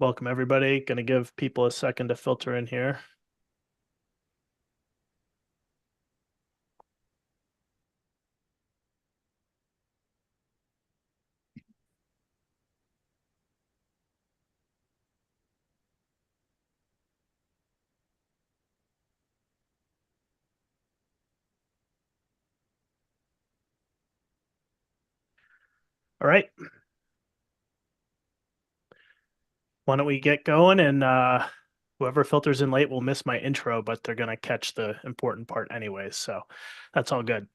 Welcome, everybody. Going to give people a second to filter in here. All right. Why don't we get going? And whoever filters in late will miss my intro, but they're going to catch the important part anyways. So that's all good.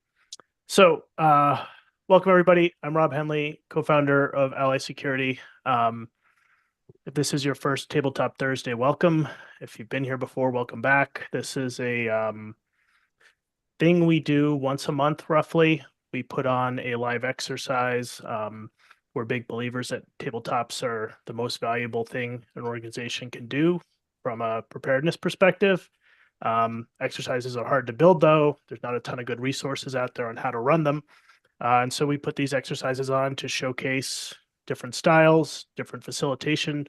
So welcome, everybody. I'm Rob Henley, co-founder of Ally Security. If this is your first Tabletop Thursday, welcome. If you've been here before, welcome back. This is a thing we do once a month, roughly. We put on a live exercise. We're big believers that tabletops are the most valuable thing an organization can do from a preparedness perspective. Exercises are hard to build, though. There's not a ton of good resources out there on how to run them. And so we put these exercises on to showcase different styles, different facilitation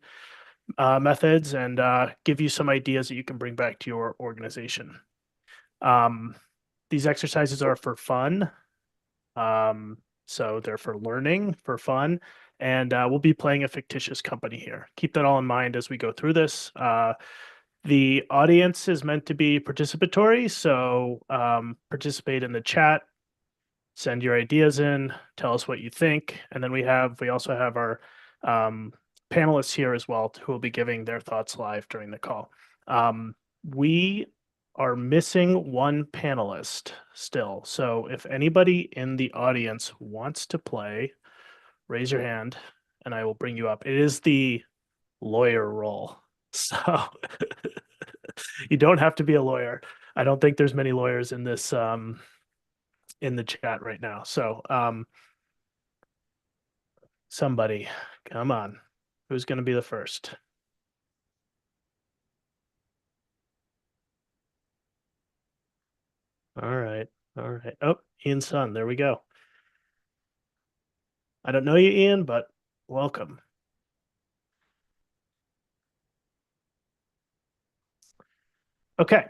methods, and give you some ideas that you can bring back to your organization. These exercises are for fun. So they're for learning, for fun, and we'll be playing a fictitious company here. Keep that all in mind as we go through this. The audience is meant to be participatory, so participate in the chat, send your ideas in, tell us what you think, and then we also have our panelists here as well who will be giving their thoughts live during the call. We are missing one panelist still. So if anybody in the audience wants to play, raise your hand and I will bring you up. It is the lawyer role. So you don't have to be a lawyer. I don't think there's many lawyers in this in the chat right now. So somebody, come on. Who's going to be the first? All right. All right. Oh, Ian's son. There we go. I don't know you, Ian, but welcome. Okay.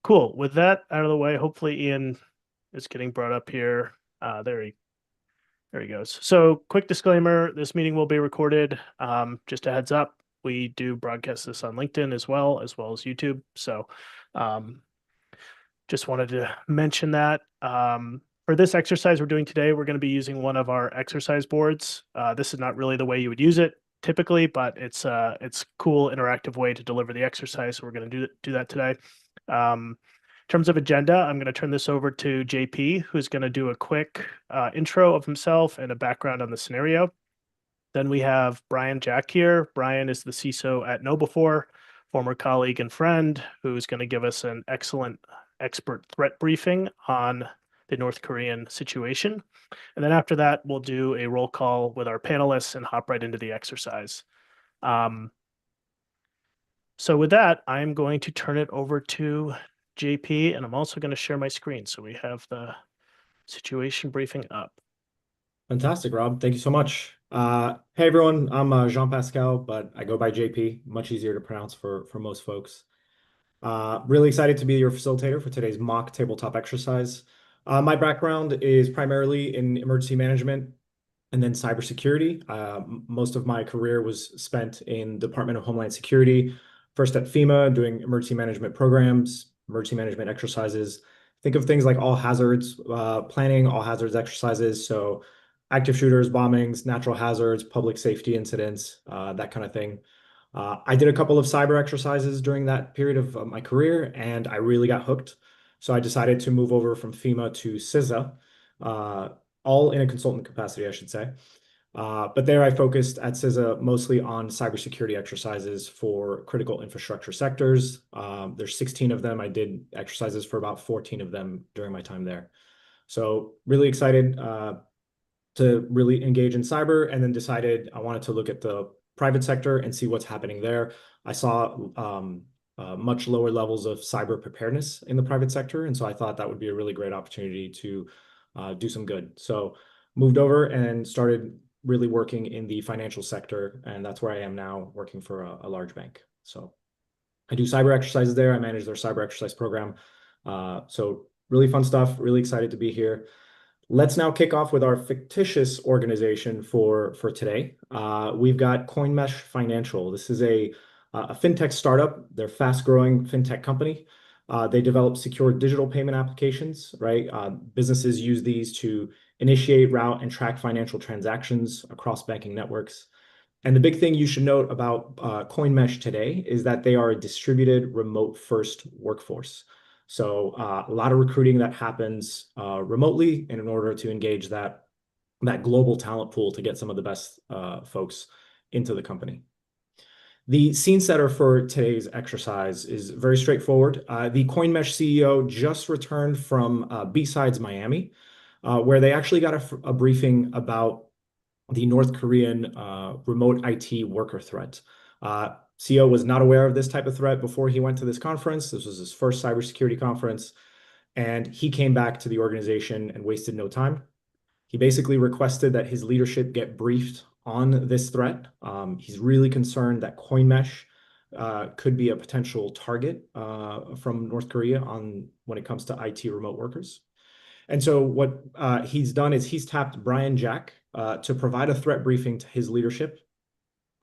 Cool. With that out of the way, hopefully Ian is getting brought up here. There he goes. So quick disclaimer, this meeting will be recorded. Just a heads up, we do broadcast this on LinkedIn as well as YouTube. So just wanted to mention that. For this exercise we're doing today, we're going to be using one of our exercise boards. This is not really the way you would use it typically, but it's cool, interactive way to deliver the exercise. So we're going to do that today. In terms of agenda, I'm going to turn this over to JP, who's going to do a quick intro of himself and a background on the scenario. Then we have Brian Jack here. Brian is the CISO at KnowBe4, former colleague and friend, who's going to give us an excellent expert threat briefing on the North Korean situation. And then after that, we'll do a roll call with our panelists and hop right into the exercise. So with that, I'm going to turn it over to JP, and I'm also going to share my screen so we have the situation briefing up. Fantastic, Rob. Thank you so much. Hey, everyone. I'm Jean-Pascal, but I go by JP. Much easier to pronounce for most folks. Really excited to be your facilitator for today's mock tabletop exercise. My background is primarily in emergency management and then cybersecurity. Most of my career was spent in Department of Homeland Security, first at FEMA, doing emergency management programs, emergency management exercises. Think of things like all hazards planning, all hazards exercises. So active shooters, bombings, natural hazards, public safety incidents, that kind of thing. I did a couple of cyber exercises during that period of my career, and I really got hooked. So I decided to move over from FEMA to CISA, all in a consultant capacity, I should say. But there I focused at CISA mostly on cybersecurity exercises for critical infrastructure sectors. There's 16 of them. I did exercises for about 14 of them during my time there. So really excited to really engage in cyber, and then decided I wanted to look at the private sector and see what's happening there. I saw much lower levels of cyber preparedness in the private sector, and so I thought that would be a really great opportunity to do some good. So moved over and started really working in the financial sector, and that's where I am now, working for a large bank. So I do cyber exercises there. I manage their cyber exercise program. So really fun stuff. Really excited to be here. Let's now kick off with our fictitious organization for today. We've got CoinMesh Financial. This is a fintech startup. They're a fast-growing fintech company. They develop secure digital payment applications, right? Businesses use these to initiate, route, and track financial transactions across banking networks. And the big thing you should note about CoinMesh today is that they are a distributed remote-first workforce. So a lot of recruiting that happens remotely, and in order to engage that global talent pool to get some of the best folks into the company. The scene setter for today's exercise is very straightforward. The CoinMesh CEO just returned from B-Sides Miami, where they actually got a briefing about the North Korean remote IT worker threat. CEO was not aware of this type of threat before he went to this conference. This was his first cybersecurity conference, and he came back to the organization and wasted no time. He basically requested that his leadership get briefed on this threat. He's really concerned that CoinMesh could be a potential target from North Korea when it comes to IT remote workers. And so what he's done is he's tapped Brian Jack to provide a threat briefing to his leadership.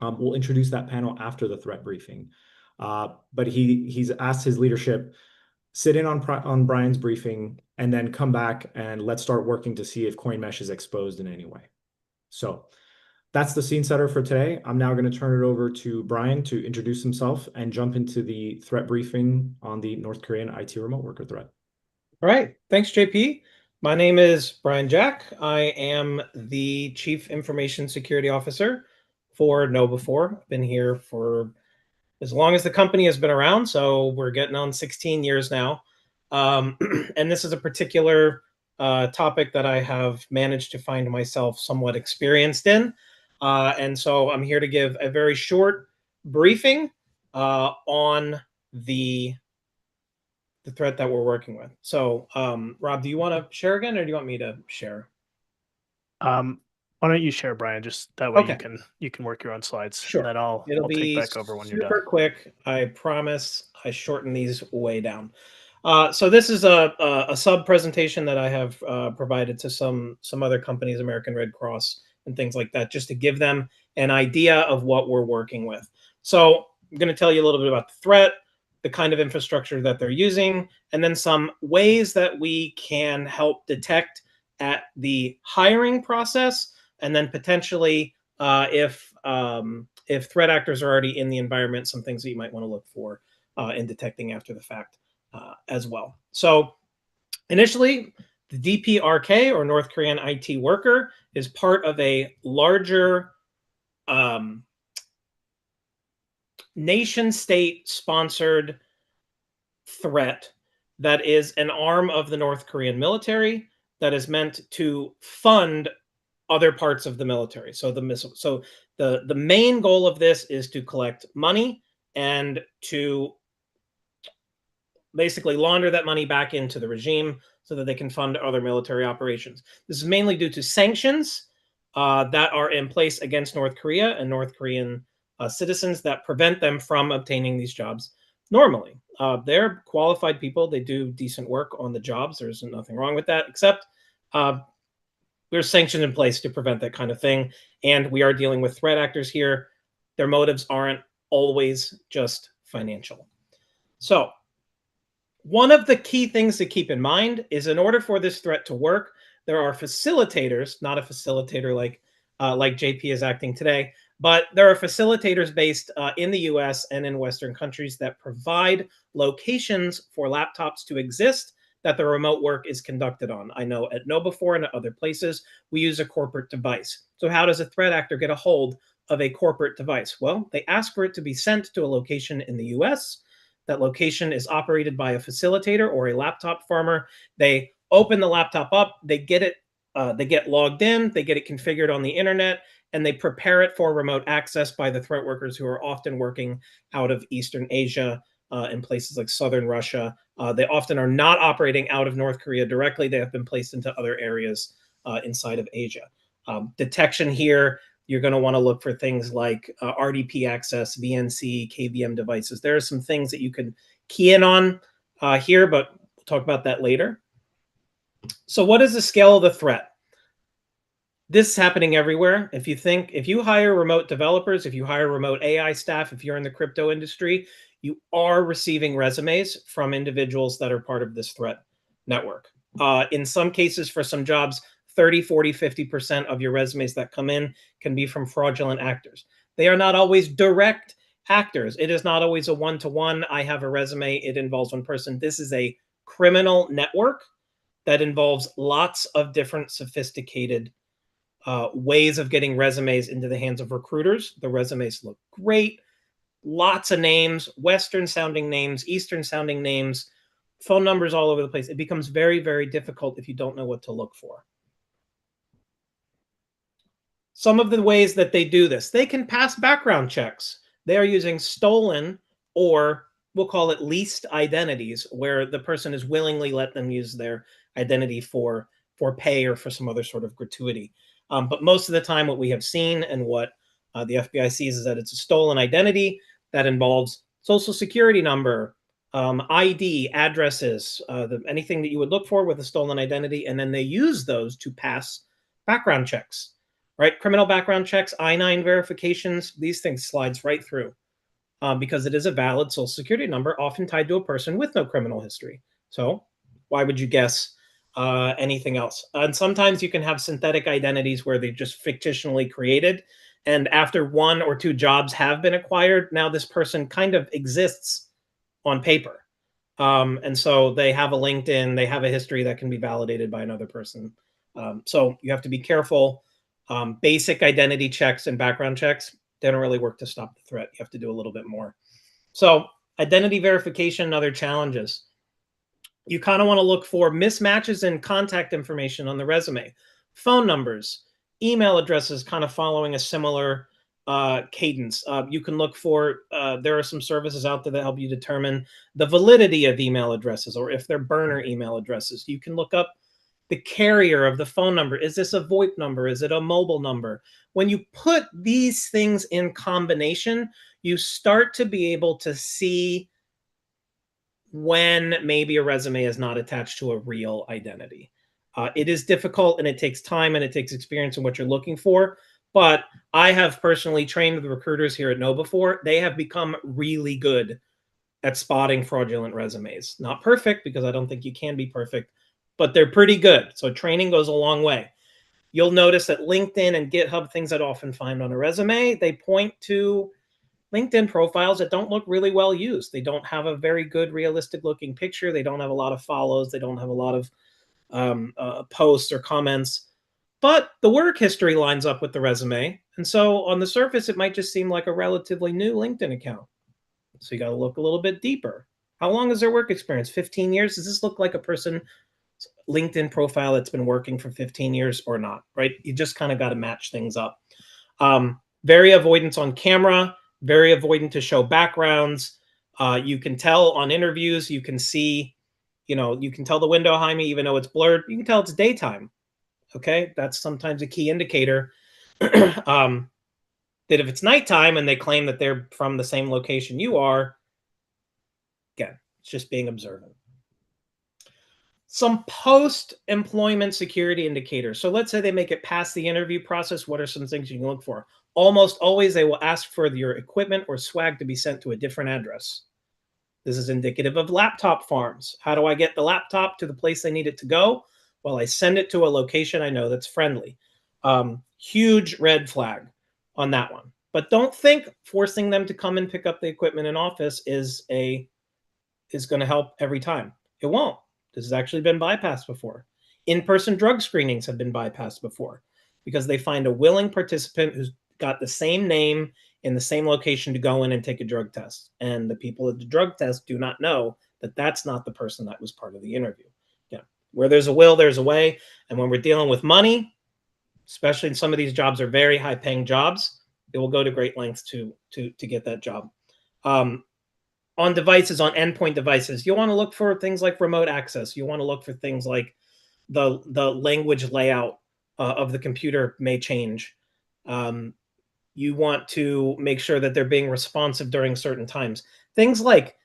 We'll introduce that panel after the threat briefing. But he's asked his leadership, sit in on Brian's briefing, and then come back and let's start working to see if CoinMesh is exposed in any way. So that's the scene setter for today. I'm now going to turn it over to Brian to introduce himself and jump into the threat briefing on the North Korean IT remote worker threat. All right. Thanks, JP. My name is Brian Jack. I am the Chief Information Security Officer for KnowBe4. I've been here for as long as the company has been around, so we're getting on 16 years now. And this is a particular topic that I have managed to find myself somewhat experienced in. And so I'm here to give a very short briefing on the threat that we're working with. So, Rob, do you want to share again, or do you want me to share? Why don't you share, Brian? Just that way Okay. you can work your own slides. Sure. And then I'll take back over when you're done. Super quick. I promise. I shorten these way down. So this is a sub presentation that I have provided to some other companies, American Red Cross and things like that, just to give them an idea of what we're working with. So I'm going to tell you a little bit about the threat, the kind of infrastructure that they're using, and then some ways that we can help detect at the hiring process, and then potentially if threat actors are already in the environment, some things that you might want to look for in detecting after the fact as well. So initially, the DPRK, or North Korean IT worker, is part of a larger nation-state sponsored threat that is an arm of the North Korean military that is meant to fund other parts of the military. So the main goal of this is to collect money and to basically launder that money back into the regime so that they can fund other military operations. This is mainly due to sanctions that are in place against North Korea and North Korean citizens that prevent them from obtaining these jobs normally. They're qualified people. They do decent work on the jobs. There's nothing wrong with that, except there's sanctions in place to prevent that kind of thing. And we are dealing with threat actors here. Their motives aren't always just financial. So one of the key things to keep in mind is, in order for this threat to work, there are facilitators, not a facilitator like JP is acting today, but there are facilitators based in the US and in Western countries that provide locations for laptops to exist that the remote work is conducted on. I know at KnowBe4 and at other places, we use a corporate device. So how does a threat actor get a hold of a corporate device? Well, they ask for it to be sent to a location in the US. That location is operated by a facilitator or a laptop farmer. They open the laptop up, they get it, they get logged in, they get it configured on the internet, and they prepare it for remote access by the threat workers who are often working out of Eastern Asia in places like Southern Russia. They often are not operating out of North Korea directly. They have been placed into other areas inside of Asia. Detection here, you're going to want to look for things like RDP access, VNC, KVM devices. There are some things that you can key in on here, but we'll talk about that later. So what is the scale of the threat? This is happening everywhere. If you hire remote developers, if you hire remote AI staff, if you're in the crypto industry, you are receiving resumes from individuals that are part of this threat network. In some cases, for some jobs, 30, 40, 50% of your resumes that come in can be from fraudulent actors. They are not always direct actors. It is not always a one-to-one. I have a resume, it involves one person. This is a criminal network that involves lots of different sophisticated ways of getting resumes into the hands of recruiters. The resumes look great. Lots of names, Western sounding names, Eastern sounding names, phone numbers all over the place. It becomes very, very difficult if you don't know what to look for. Some of the ways that they do this, they can pass background checks. They are using stolen, or we'll call it leased identities, where the person is willingly let them use their identity for pay or for some other sort of gratuity. But most of the time, what we have seen and what the FBI sees is that it's a stolen identity that involves social security number, ID, addresses, anything that you would look for with a stolen identity, and then they use those to pass background checks. Right, criminal background checks, I-9 verifications, these things slides right through because it is a valid social security number, often tied to a person with no criminal history. So why would you guess anything else? And sometimes you can have synthetic identities where they're just fictionally created. And after 1 or 2 jobs have been acquired, now this person kind of exists on paper. And so they have a LinkedIn, they have a history that can be validated by another person. So you have to be careful. Basic identity checks and background checks don't really work to stop the threat. You have to do a little bit more. So identity verification and other challenges. You kind of want to look for mismatches in contact information on the resume, phone numbers, email addresses kind of following a similar cadence. You can look for, there are some services out there that help you determine the validity of email addresses or if they're burner email addresses. You can look up the carrier of the phone number. Is this a VoIP number? Is it a mobile number? When you put these things in combination, you start to be able to see when maybe a resume is not attached to a real identity. It is difficult and it takes time and it takes experience in what you're looking for. But I have personally trained the recruiters here at KnowBe4. They have become really good at spotting fraudulent resumes. Not perfect, because I don't think you can be perfect, but they're pretty good. So training goes a long way. You'll notice that LinkedIn and GitHub, things I'd often find on a resume, they point to LinkedIn profiles that don't look really well used. They don't have a very good, realistic looking picture. They don't have a lot of follows. They don't have a lot of posts or comments. But the work history lines up with the resume. And so on the surface, it might just seem like a relatively new LinkedIn account. So you got to look a little bit deeper. How long is their work experience? 15 years? Does this look like a person LinkedIn profile that's been working for 15 years or not, right? You just kind of got to match things up. Very avoidance on camera, very avoidant to show backgrounds. You can tell on interviews, you can see, you can tell the window behind me, even though it's blurred, you can tell it's daytime. Okay. That's sometimes a key indicator that if it's nighttime and they claim that they're from the same location you are, again, it's just being observant. Some post-employment security indicators. So let's say they make it past the interview process. What are some things you can look for? Almost always they will ask for your equipment or swag to be sent to a different address. This is indicative of laptop farms. How do I get the laptop to the place they need it to go? Well, I send it to a location I know that's friendly. Huge red flag on that one. But don't think forcing them to come and pick up the equipment in office is going to help every time. It won't. This has actually been bypassed before. In-person drug screenings have been bypassed before because they find a willing participant who's got the same name in the same location to go in and take a drug test. And the people at the drug test do not know that that's not the person that was part of the interview. Yeah. Where there's a will, there's a way. And when we're dealing with money, especially in some of these jobs are very high paying jobs, it will go to great lengths to get that job. On devices, on endpoint devices, you'll want to look for things like remote access. You want to look for things like the language layout of the computer may change. You want to make sure that they're being responsive during certain times. Things like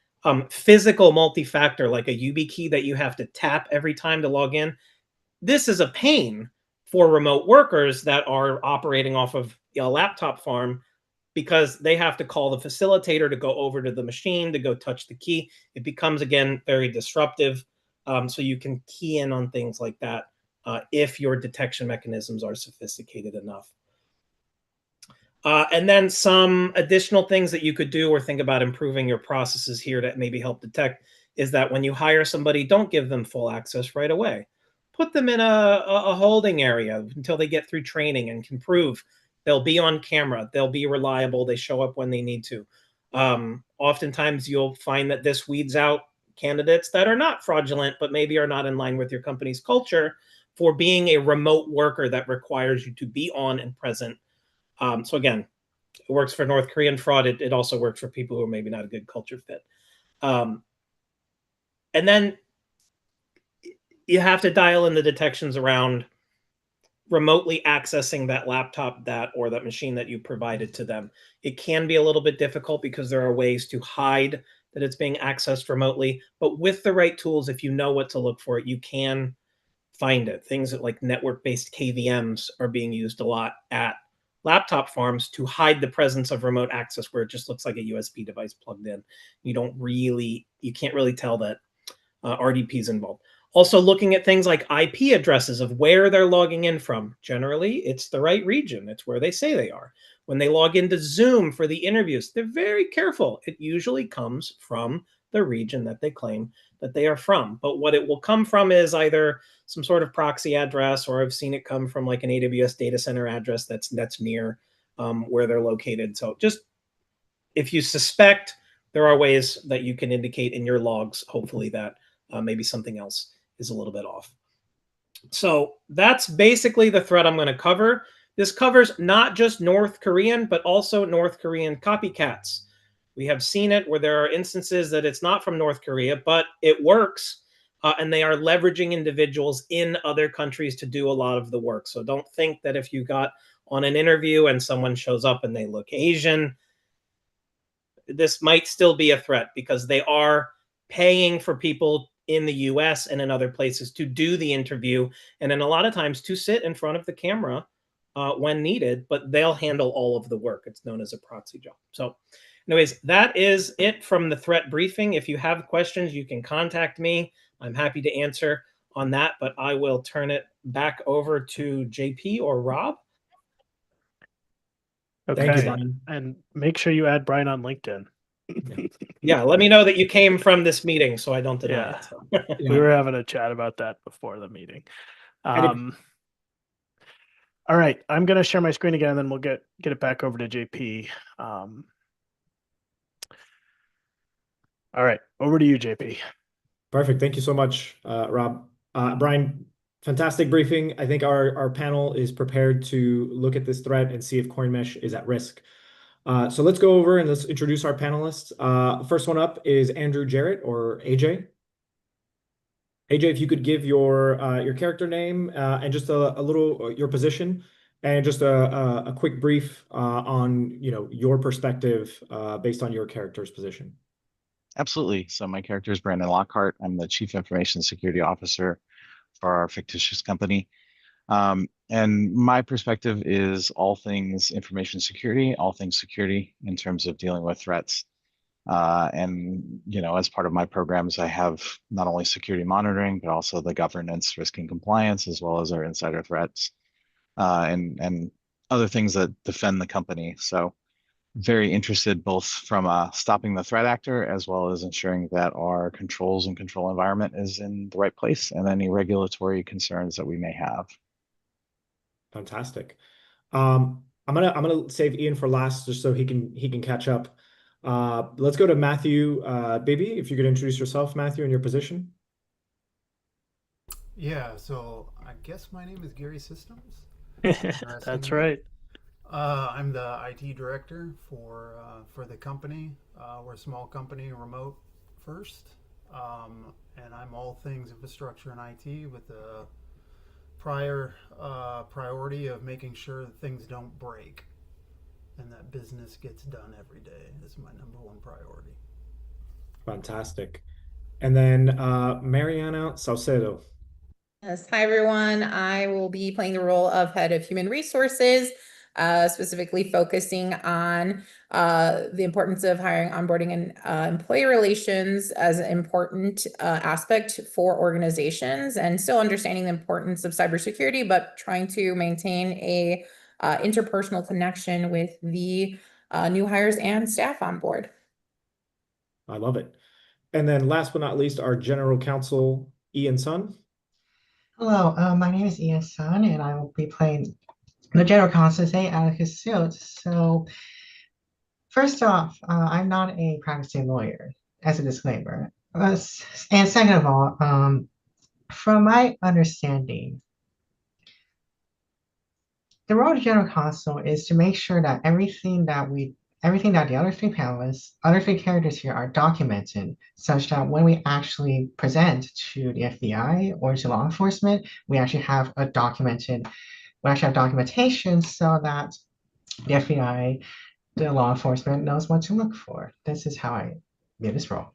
physical multi-factor, like a YubiKey that you have to tap every time to log in. This is a pain for remote workers that are operating off of a laptop farm, because they have to call the facilitator to go over to the machine to go touch the key. It becomes, again, very disruptive. So you can key in on things like that if your detection mechanisms are sophisticated enough. And then some additional things that you could do or think about improving your processes here to maybe help detect is that when you hire somebody, don't give them full access right away. Put them in a holding area until they get through training and can prove they'll be on camera, they'll be reliable, they show up when they need to. Oftentimes you'll find that this weeds out candidates that are not fraudulent, but maybe are not in line with your company's culture for being a remote worker that requires you to be on and present. So again, it works for North Korean fraud. It also works for people who are maybe not a good culture fit. And then you have to dial in the detections around remotely accessing that laptop or that machine that you provided to them. It can be a little bit difficult because there are ways to hide that it's being accessed remotely. But with the right tools, if you know what to look for, you can find it. Things like network-based KVMs are being used a lot at laptop farms to hide the presence of remote access, where it just looks like a USB device plugged in. You can't really tell that RDP is involved. Also looking at things like IP addresses of where they're logging in from. Generally, it's the right region. It's where they say they are. When they log into Zoom for the interviews, they're very careful. It usually comes from the region that they claim that they are from. But what it will come from is either some sort of proxy address, or I've seen it come from like an AWS data center address that's near where they're located. So just if you suspect, there are ways that you can indicate in your logs, hopefully, that maybe something else is a little bit off. So that's basically the threat I'm going to cover. This covers not just North Korean, but also North Korean copycats. We have seen it where there are instances that it's not from North Korea, but it works, and they are leveraging individuals in other countries to do a lot of the work. So don't think that if you got on an interview and someone shows up and they look Asian, this might still be a threat, because they are paying for people in the US and in other places to do the interview, and then a lot of times to sit in front of the camera when needed, but they'll handle all of the work. It's known as a proxy job. So anyways, that is it from the threat briefing. If you have questions, you can contact me. I'm happy to answer on that, but I will turn it back over to JP or Rob. Okay. Thank you, Brian. And make sure you add Brian on LinkedIn. Yeah, let me know that you came from this meeting so I don't deny Yeah. it. So. We were having a chat about that before the meeting. All right, I'm going to share my screen again, and then we'll get it back over to JP. All right, over to you, JP. Perfect. Thank you so much, Rob. Brian, fantastic briefing. I think our panel is prepared to look at this threat and see if CoinMesh is at risk. So let's go over and let's introduce our panelists. First one up is Andrew Jarrett, or AJ. AJ, if you could give your character name and just a little your position, and just a quick brief on your perspective based on your character's position. Absolutely. So my character is Brandon Lockhart. I'm the Chief Information Security Officer for our fictitious company. And my perspective is all things information security, all things security in terms of dealing with threats. And as part of my programs, I have not only security monitoring, but also the governance, risk and compliance, as well as our insider threats, and other things that defend the company. So very interested both from stopping the threat actor, as well as ensuring that our controls and control environment is in the right place, and any regulatory concerns that we may have. Fantastic. I'm gonna save Ian for last, just so he can catch up. Let's go to Matthew Bibby. If you could introduce yourself, Matthew, and your position. Yeah, so I guess my name is Gary Systems. That's right. I'm the IT director for the company. We're a small company, remote first, and I'm all things infrastructure and IT with a priority of making sure that things don't break and that business gets done every day is my number one priority. Fantastic. And then Mariana Salcedo. Yes. Hi, everyone. I will be playing the role of Head of Human Resources, specifically focusing on the importance of hiring, onboarding, and employee relations as an important aspect for organizations, and still understanding the importance of cybersecurity, but trying to maintain a interpersonal connection with the new hires and staff on board. I love it. And then last but not least, our General Counsel, Ian Sun. Hello, my name is Ian Sun, and I will be playing the General Counsel today, Atticus Field. So, first off, I'm not a practicing lawyer, as a disclaimer. And second of all, from my understanding, the role of General Counsel is to make sure that everything that the other three panelists, other three characters here are documented, such that when we actually present to the FBI or to law enforcement, we actually have documentation so that the FBI, the law enforcement knows what to look for. This is how I made this role.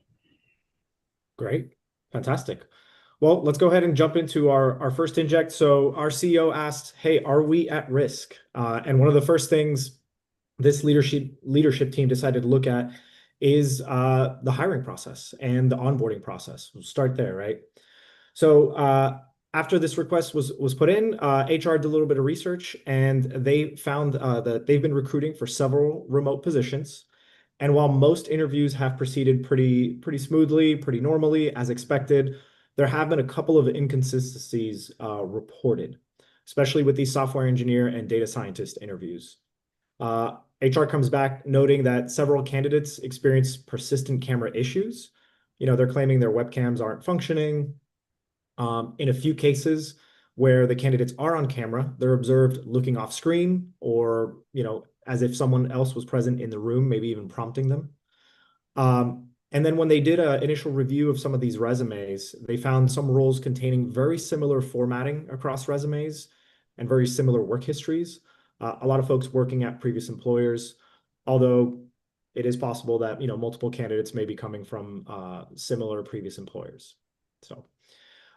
Great. Fantastic. Well, let's go ahead and jump into our first inject. So our CEO asked, hey, are we at risk? And one of the first things this leadership team decided to look at is the hiring process and the onboarding process. We'll start there, right? So after this request was put in, HR did a little bit of research, and they found that they've been recruiting for several remote positions. And while most interviews have proceeded pretty smoothly, pretty normally, as expected, there have been a couple of inconsistencies reported, especially with these software engineer and data scientist interviews. HR comes back noting that several candidates experience persistent camera issues. They're claiming their webcams aren't functioning. In a few cases where the candidates are on camera, they're observed looking off screen or, as if someone else was present in the room, maybe even prompting them. And then when they did an initial review of some of these resumes, they found some roles containing very similar formatting across resumes and very similar work histories. A lot of folks working at previous employers, although it is possible that, multiple candidates may be coming from similar previous employers. So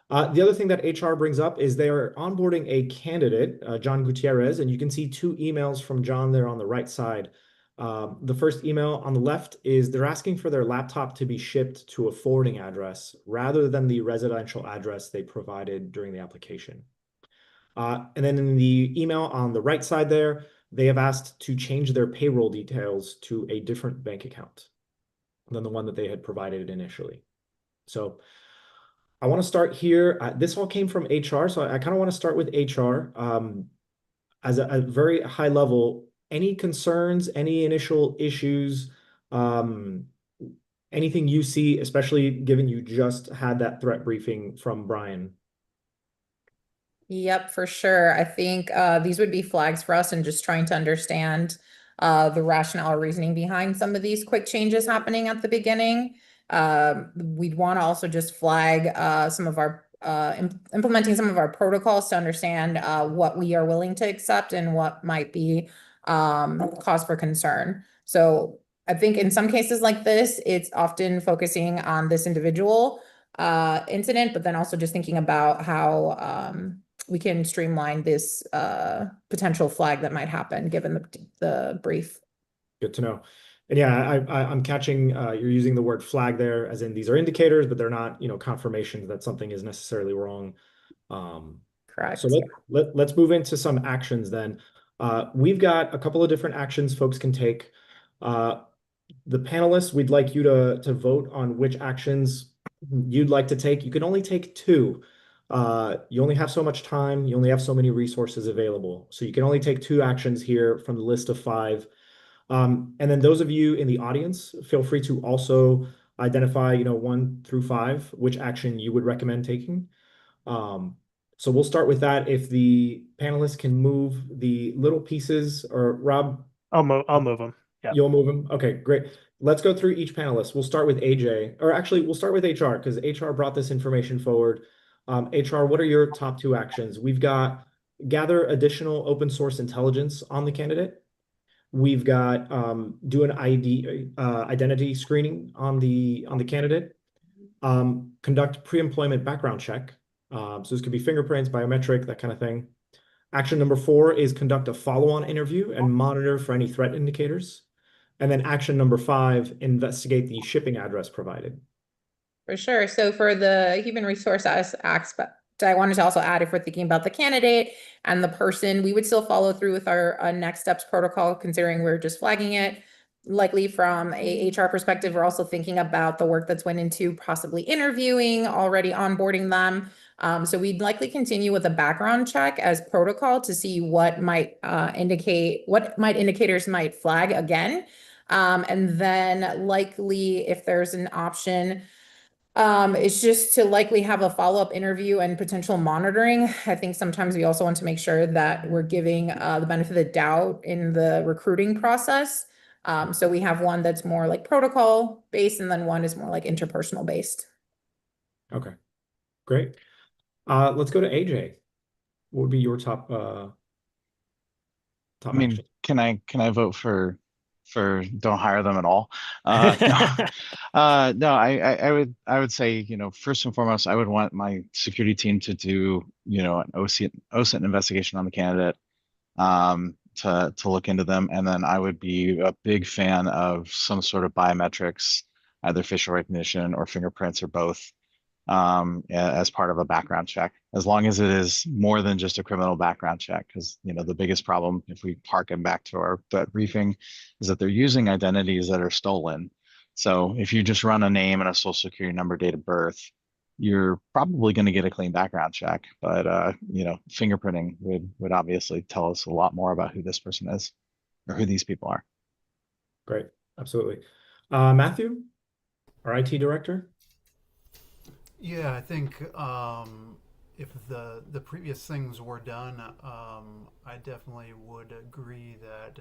the other thing that HR brings up is they are onboarding a candidate, John Gutierrez, and you can see two emails from John there on the right side. The first email on the left is they're asking for their laptop to be shipped to a forwarding address rather than the residential address they provided during the application. And then in the email on the right side there, they have asked to change their payroll details to a different bank account than the one that they had provided initially. So I want to start here. This all came from HR, so I kind of want to start with HR. As a very high level, any concerns, any initial issues, anything you see, especially given you just had that threat briefing from Brian? Yep, for sure. I think these would be flags for us and just trying to understand the rationale or reasoning behind some of these quick changes happening at the beginning. We'd want to also just flag some of our implementing some of our protocols to understand what we are willing to accept and what might be cause for concern. So I think in some cases like this, it's often focusing on this individual incident, but then also just thinking about how we can streamline this potential flag that might happen given the brief. Good to know. And yeah, I'm catching you're using the word flag there, as in these are indicators, but they're not, confirmations that something is necessarily wrong. Correct. So let's move into some actions then. We've got a couple of different actions folks can take. The panelists, we'd like you to vote on which actions you'd like to take. You can only take two. You only have so much time. You only have so many resources available. So you can only take two actions here from the list of 5. And then those of you in the audience, feel free to also identify, 1 through 5, which action you would recommend taking. So we'll start with that. If the panelists can move the little pieces, or Rob, I'll move them. Yeah. You'll move them. Okay, great. Let's go through each panelist. We'll start with AJ, or actually we'll start with HR because HR brought this information forward. HR, what are your top two actions? We've got gather additional open source intelligence on the candidate. We've got do an identity screening on the candidate. Conduct pre-employment background check. So this could be fingerprints, biometric, that kind of thing. Action number 4 is conduct a follow-on interview and monitor for any threat indicators. And then action number 5, investigate the shipping address provided. For sure. So for the human resource aspect, I wanted to also add, if we're thinking about the candidate and the person, we would still follow through with our next steps protocol, considering we're just flagging it. Likely from a HR perspective, we're also thinking about the work that's went into possibly interviewing, already onboarding them. So we'd likely continue with a background check as protocol to see what might indicators might flag again. And then likely, if there's an option, it's just to likely have a follow-up interview and potential monitoring. I think sometimes we also want to make sure that we're giving the benefit of the doubt in the recruiting process. So we have one that's more like protocol based, and then one is more like interpersonal based. Okay, great. Let's go to AJ. What would be your top I mean, action? can I vote for don't hire them at all? No, I would say, first and foremost, I would want my security team to do, an OSINT investigation on the candidate, to look into them. And then I would be a big fan of some sort of biometrics, either facial recognition or fingerprints or both, as part of a background check, as long as it is more than just a criminal background check. Because the biggest problem, if we harken back to that briefing, is that they're using identities that are stolen. So if you just run a name and a social security number, date of birth, you're probably going to get a clean background check. But fingerprinting would obviously tell us a lot more about who this person is or who these people are. Great, absolutely. Matthew, our IT director. Yeah, I think if the previous things were done, I definitely would agree that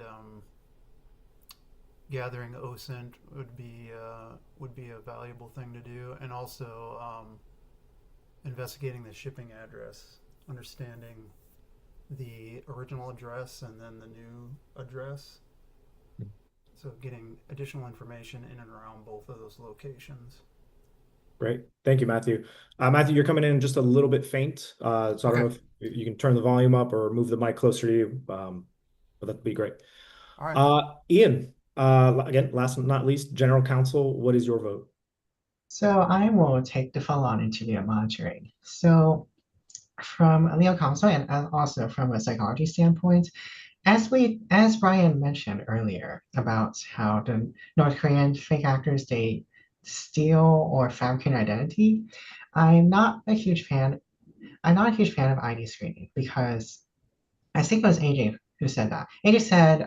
gathering OSINT would be a valuable thing to do, and also investigating the shipping address, understanding the original address and then the new address. So getting additional information in and around both of those locations. Great. Thank you, Matthew. Matthew, you're coming in just a little bit faint. So I don't know if you can turn the volume up or move the mic closer to you. But that'd be great. All right. Ian, again, last but not least, General Counsel, what is your vote? So I will take the follow-on interview and monitoring. So from a legal counsel and also from a psychology standpoint, as Brian mentioned earlier about how the North Korean fake actors, they steal or fabricate identity, I'm not a huge fan of ID screening, because I think it was AJ who said that. AJ said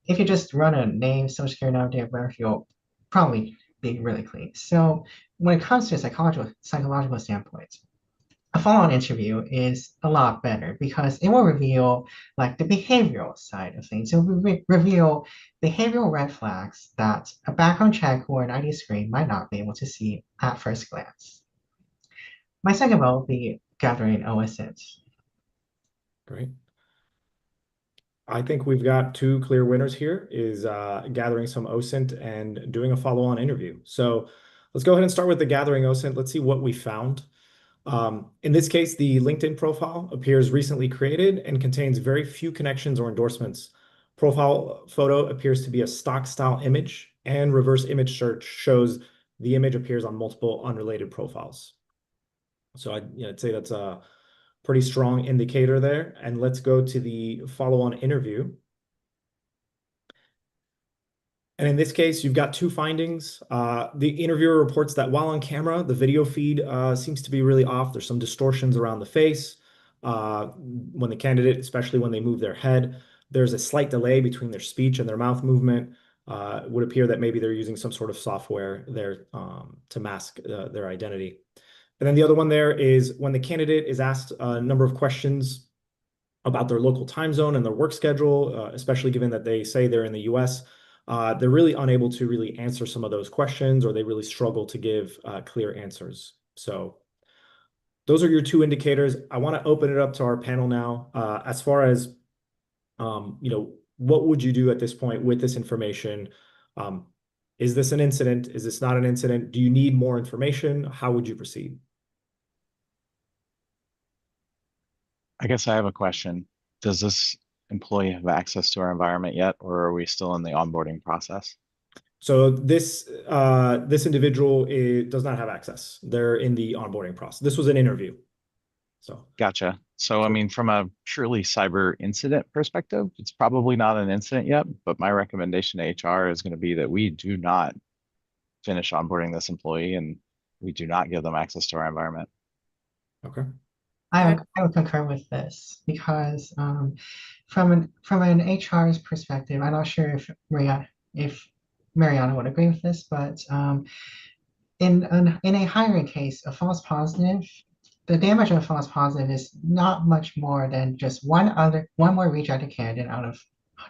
if you just run a name, social security number, date of birth, you'll probably be really clean. So when it comes to a psychological standpoint, a follow-on interview is a lot better, because it will reveal like the behavioral side of things. It will reveal behavioral red flags that a background check or an ID screen might not be able to see at first glance. My second vote will be gathering OSINT. Great. I think we've got two clear winners here, is gathering some OSINT and doing a follow-on interview. So let's go ahead and start with the gathering OSINT. Let's see what we found. In this case, the LinkedIn profile appears recently created and contains very few connections or endorsements. Profile photo appears to be a stock style image, and reverse image search shows the image appears on multiple unrelated profiles. So I'd say that's a pretty strong indicator there. And let's go to the follow-on interview. And in this case, you've got two findings. The interviewer reports that while on camera, the video feed seems to be really off. There's some distortions around the face. When the candidate, especially when they move their head, there's a slight delay between their speech and their mouth movement. It would appear that maybe they're using some sort of software there to mask their identity. And then the other one there is when the candidate is asked a number of questions about their local time zone and their work schedule, especially given that they say they're in the US, they're really unable to really answer some of those questions, or they really struggle to give clear answers. So those are your two indicators. I want to open it up to our panel now. As far as, what would you do at this point with this information? Is this an incident? Is this not an incident? Do you need more information? How would you proceed? I guess I have a question. Does this employee have access to our environment yet, or are we still in the onboarding process? So this individual does not have access. They're in the onboarding process. This was an interview. So Gotcha. So, I mean, from a purely cyber incident perspective, it's probably not an incident yet, but my recommendation to HR is going to be that we do not finish onboarding this employee and we do not give them access to our environment. okay. I would concur with this because from an HR's perspective, I'm not sure if Mariana would agree with this, but in a hiring case, a false positive, the damage of a false positive is not much more than just one more rejected candidate out of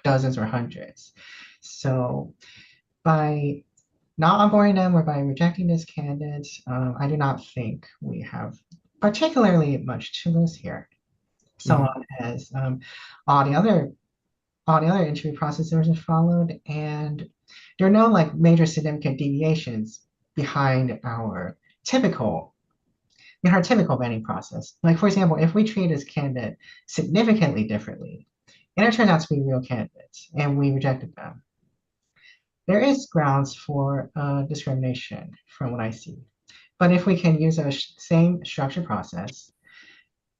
dozens or hundreds. So by not onboarding them or by rejecting this candidate, I do not think we have particularly much to lose here. So long as all the other interview procedures are followed, and there are no like major significant deviations behind our typical vetting process. Like for example, if we treat this candidate significantly differently, and it turns out to be real candidates, and we rejected them, there is grounds for discrimination from what I see. But if we can use a same structure process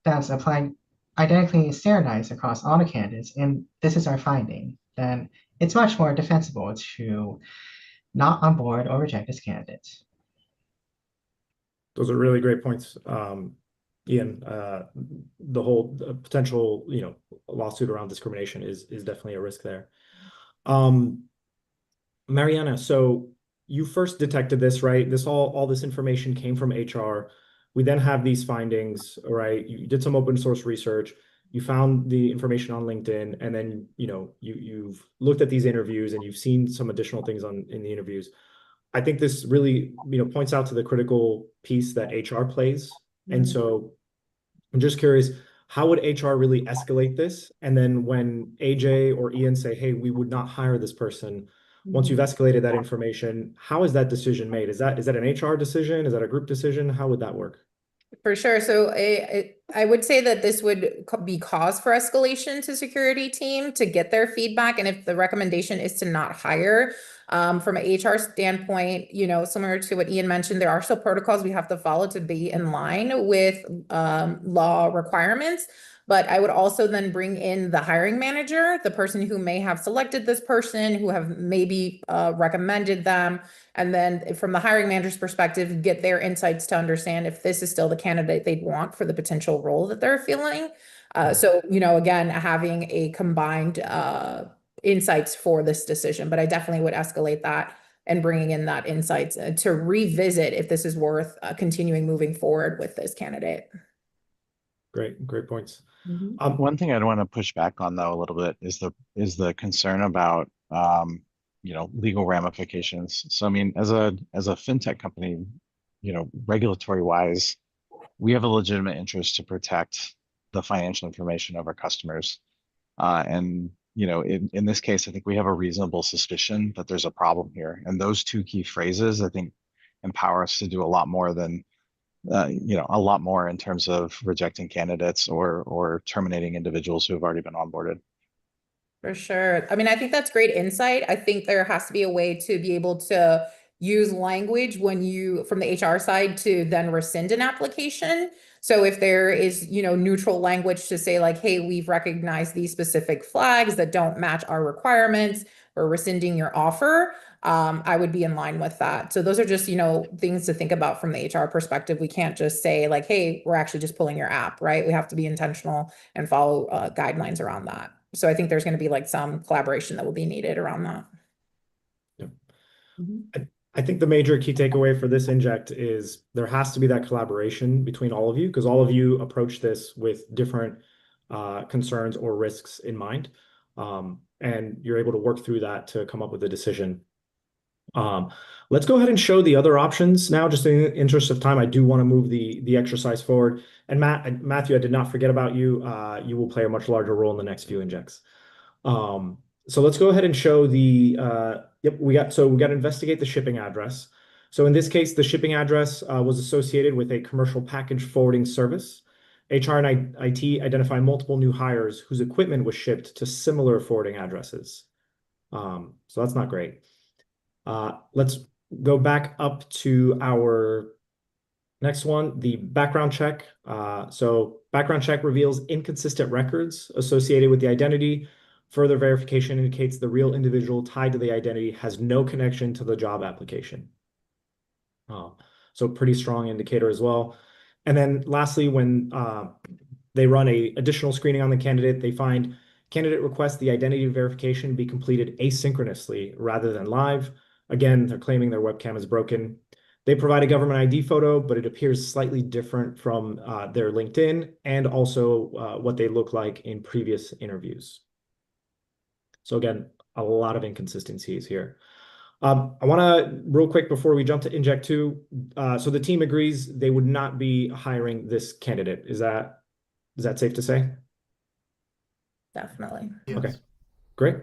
that's applied identically standardized across all the candidates, and this is our finding, then it's much more defensible to not onboard or reject this candidate. Those are really great points, Ian. The whole potential, lawsuit around discrimination is definitely a risk there. Mariana, so you first detected this, right? All this information came from HR. We then have these findings, right? You did some open source research. You found the information on LinkedIn, and then you've looked at these interviews and you've seen some additional things in the interviews. I think this really points out to the critical piece that HR plays. And so I'm just curious, how would HR really escalate this? And then when AJ or Ian say, hey, we would not hire this person, once you've escalated that information, how is that decision made? Is that an HR decision? Is that a group decision? How would that work? For sure. So I would say that this would be cause for escalation to security team to get their feedback. And if the recommendation is to not hire, from an HR standpoint, similar to what Ian mentioned, there are still protocols we have to follow to be in line with law requirements. But I would also then bring in the hiring manager, the person who may have selected this person, who have maybe recommended them. And then from the hiring manager's perspective, get their insights to understand if this is still the candidate they'd want for the potential role that they're filling. So, again, having a combined insights for this decision, but I definitely would escalate that and bringing in that insights to revisit if this is worth continuing moving forward with this candidate. Great points. One thing I'd want to push back on though a little bit is the concern about legal ramifications. So I mean, as a fintech company, regulatory wise, we have a legitimate interest to protect the financial information of our customers. And in this case, I think we have a reasonable suspicion that there's a problem here. And those two key phrases, I think, empower us to do a lot more than a lot more in terms of rejecting candidates or terminating individuals who have already been onboarded. For sure. I mean, I think that's great insight. I think there has to be a way to be able to use language from the HR side to then rescind an application. So if there is, neutral language to say like, hey, we've recognized these specific flags that don't match our requirements, we're rescinding your offer, I would be in line with that. So those are just, things to think about from the HR perspective. We can't just say like, hey, we're actually just pulling your app, right? We have to be intentional and follow guidelines around that. So I think there's going to be like some collaboration that will be needed around that. Yeah. I think the major key takeaway for this inject is there has to be that collaboration between all of you, because all of you approach this with different concerns or risks in mind. And you're able to work through that to come up with a decision. Let's go ahead and show the other options now. Just in the interest of time, I do want to move the exercise forward. And Matthew, I did not forget about you. You will play a much larger role in the next few injects. So let's go ahead and show we got to investigate the shipping address. So in this case, the shipping address was associated with a commercial package forwarding service. HR and IT identify multiple new hires whose equipment was shipped to similar forwarding addresses. So that's not great. Let's go back up to our next one, the background check. So background check reveals inconsistent records associated with the identity. Further verification indicates the real individual tied to the identity has no connection to the job application. So pretty strong indicator as well. And then lastly, when they run a additional screening on the candidate, they find candidate requests the identity verification be completed asynchronously rather than live. Again, they're claiming their webcam is broken. They provide a government ID photo, but it appears slightly different from their LinkedIn and also what they look like in previous interviews. So again, a lot of inconsistencies here. I want to, real quick before we jump to inject two, so the team agrees they would not be hiring this candidate. Is that safe to say? Definitely. Yes. Okay, great.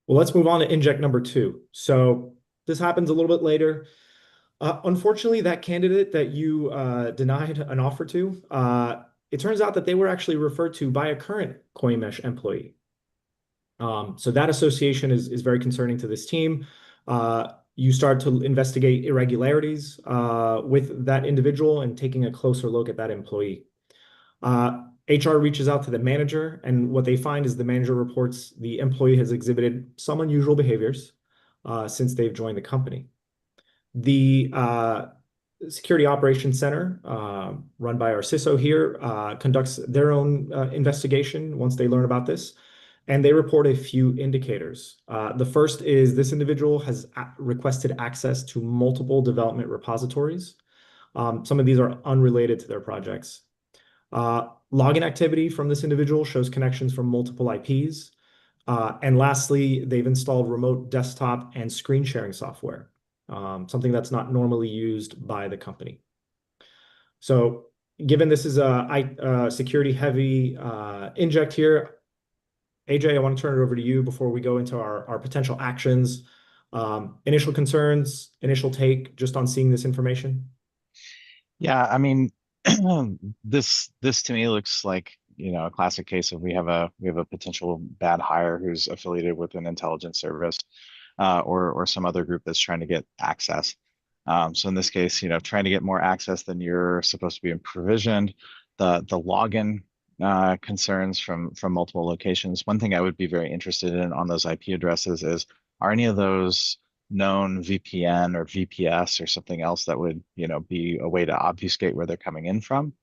Well, let's move on to inject number 2. So this happens a little bit later. Unfortunately, that candidate that you denied an offer to, it turns out that they were actually referred to by a current CoinMesh employee. So that association is very concerning to this team. You start to investigate irregularities with that individual and taking a closer look at that employee. HR reaches out to the manager, and what they find is the manager reports the employee has exhibited some unusual behaviors since they've joined the company. The Security Operations Center, run by our CISO here, conducts their own investigation once they learn about this, and they report a few indicators. The first is this individual has requested access to multiple development repositories. Some of these are unrelated to their projects. Login activity from this individual shows connections from multiple IPs. And lastly, they've installed remote desktop and screen sharing software, something that's not normally used by the company. So given this is a security-heavy inject here, AJ, I want to turn it over to you before we go into our potential actions. Initial concerns, initial take just on seeing this information? Yeah, I mean, this to me looks like, a classic case of we have a potential bad hire who's affiliated with an intelligence service or some other group that's trying to get access. So in this case, trying to get more access than you're supposed to be provisioned, the login concerns from multiple locations. One thing I would be very interested in on those IP addresses is, are any of those known VPN or VPS or something else that would, be a way to obfuscate where they're coming in from?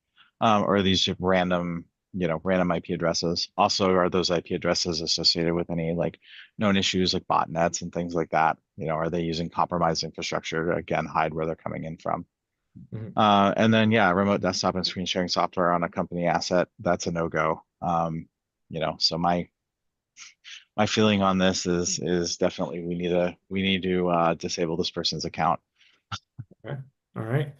Or are these just random IP addresses? Also, are those IP addresses associated with any like known issues like botnets and things like that? Are they using compromised infrastructure to again hide where they're coming in from? Mhm. And then remote desktop and screen sharing software on a company asset, that's a no-go. So my feeling on this is definitely we need to disable this person's account. Okay. All right.